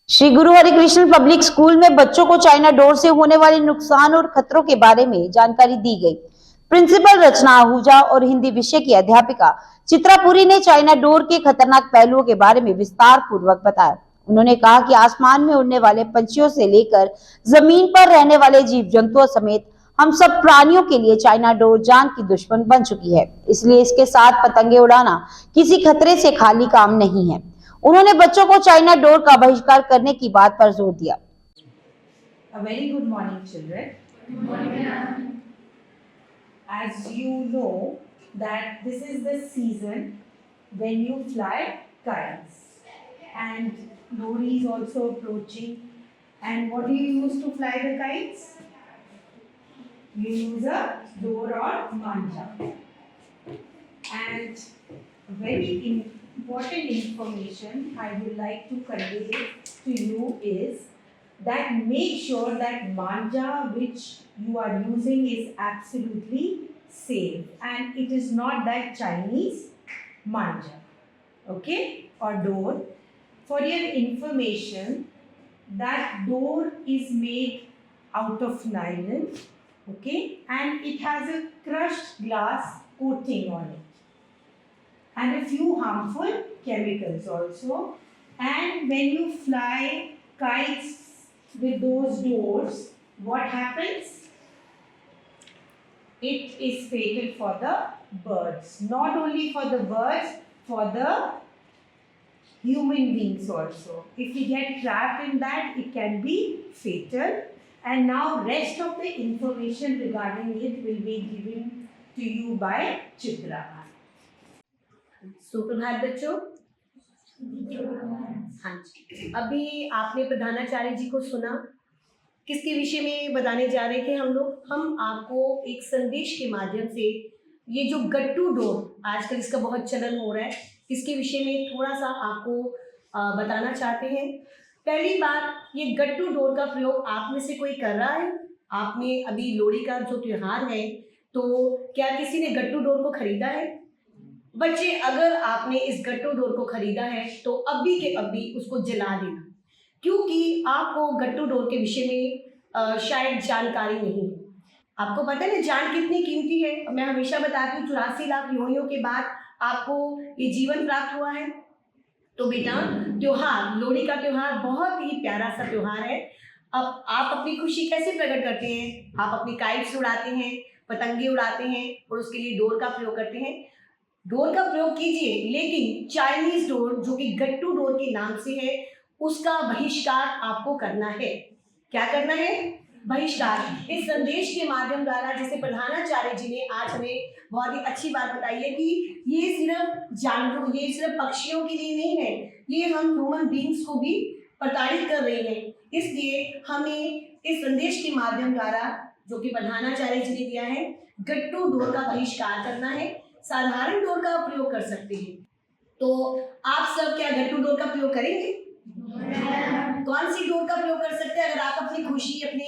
श्री गुरु Harikrishna public school में बच्चों को चाइना डोर से होने वाले नुकसान और खतरों के बारे में जानकारी दी गई। प्रिंसिपल रचना आहूजा और हिंदी विषय की अध्यापिका चित्रापुरी ने चाइना डोर के खतरनाक पहलुओं के बारे में विस्तार पूर्वक बताया। उन्होंने कहा कि आसमान में उड़ने वाले पंछियों से लेकर जमीन पर रहने वाले जीव जंतुओं समेत हम सब प्राणियों के लिए चाइना डोर जान की दुश्मन बन चुकी है, इसलिए इसके साथ पतंगे उड़ाना किसी खतरे से खाली काम नहीं है। उन्होंने बच्चों को चाइना डोर का बहिष्कार करने की बात पर जोर दिया। A very good morning, children. Good morning. As you know that this is the season when you fly kites, and Lori is also approaching. And what do you use to fly the kites? You use a door or manja. And very important information I would like to convey to you is that make sure that manja which you are using is absolutely safe, and it is not that Chinese manja, okay, or door. For your information, that door is made out of nylon, okay, and it has a crushed glass coating on it and a few harmful chemicals also. And when you fly kites with those doors, what happens? It is fatal for the birds. Not only for the birds, for the human beings also. If we get trapped in that, it can be fatal. And now rest of the information regarding it will be given to you by Chitra. सुप्रभात बच्चों। हाँ जी, अभी आपने प्रधानाचार्य जी को सुना। किसके विषय में बताने जा रहे थे हम आपको एक संदेश के माध्यम से ये जो गट्टू डोर, आजकल इसका बहुत चलन हो रहा है, इसके विषय में थोड़ा सा आपको बताना चाहते हैं। पहली बार, ये गट्टू डोर का प्रयोग आप में से कोई कर रहा है? आपने अभी लोहड़ी का जो त्योहार है, तो क्या किसी ने गट्टू डोर को खरीदा है? बच्चे, अगर आपने इस गट्टू डोर को खरीदा है तो अभी के अभी उसको जला देना, क्योंकि आपको गट्टू डोर के विषय में शायद जानकारी नहीं है। आपको पता है ना जान कितनी कीमती है। मैं हमेशा बताती हूँ 84 लाख योनियों के बाद आपको ये जीवन प्राप्त हुआ है। तो बेटा, त्योहार, लोहड़ी का त्योहार बहुत ही प्यारा सा त्योहार है। अब आप अपनी खुशी कैसे प्रकट करते हैं? आप अपनी काइट्स उड़ाते हैं, पतंगे उड़ाते हैं और उसके लिए डोर का प्रयोग करते हैं। डोर का प्रयोग कीजिए, लेकिन चाइनीज डोर जो कि गट्टू डोर के नाम से है, उसका बहिष्कार आपको करना है। क्या करना है? बहिष्कार। इस संदेश के माध्यम द्वारा, जैसे प्रधानाचार्य जी ने आज हमें बहुत ही अच्छी बात बताई है कि ये सिर्फ जानवरों, ये सिर्फ पक्षियों के लिए नहीं है, ये हम ह्यूमन बींग्स को भी प्रताड़ित कर रहे हैं। इसलिए हमें इस संदेश के माध्यम द्वारा, जो कि प्रधानाचार्य जी ने दिया है, गट्टू डोर का बहिष्कार करना है। साधारण डोर का प्रयोग कर सकते हैं। तो आप सब क्या गट्टू डोर का प्रयोग करेंगे? कौन सी डोर का प्रयोग कर सकते हैं? अगर आप अपनी खुशी, अपने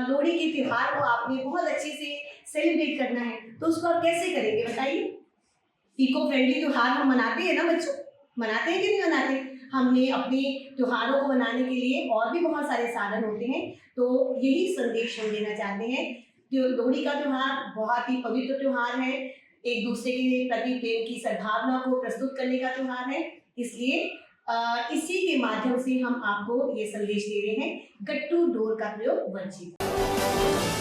लोहड़ी के त्योहार को आपने बहुत अच्छे से सेलिब्रेट करना है, तो उसको आप कैसे करेंगे बताइए? इको फ्रेंडली त्योहार हम मनाते हैं ना बच्चों, मनाते हैं कि नहीं मनाते? हमने अपने त्योहारों को मनाने के लिए और भी बहुत सारे साधन होते हैं। तो यही संदेश हम देना चाहते हैं। लोहड़ी का त्योहार बहुत ही पवित्र त्योहार है, एक दूसरे के प्रति प्रेम की सद्भावना को प्रस्तुत करने का त्योहार है। इसलिए इसी के माध्यम से हम आपको ये संदेश दे रहे हैं, गट्टू डोर का प्रयोग वर्जित।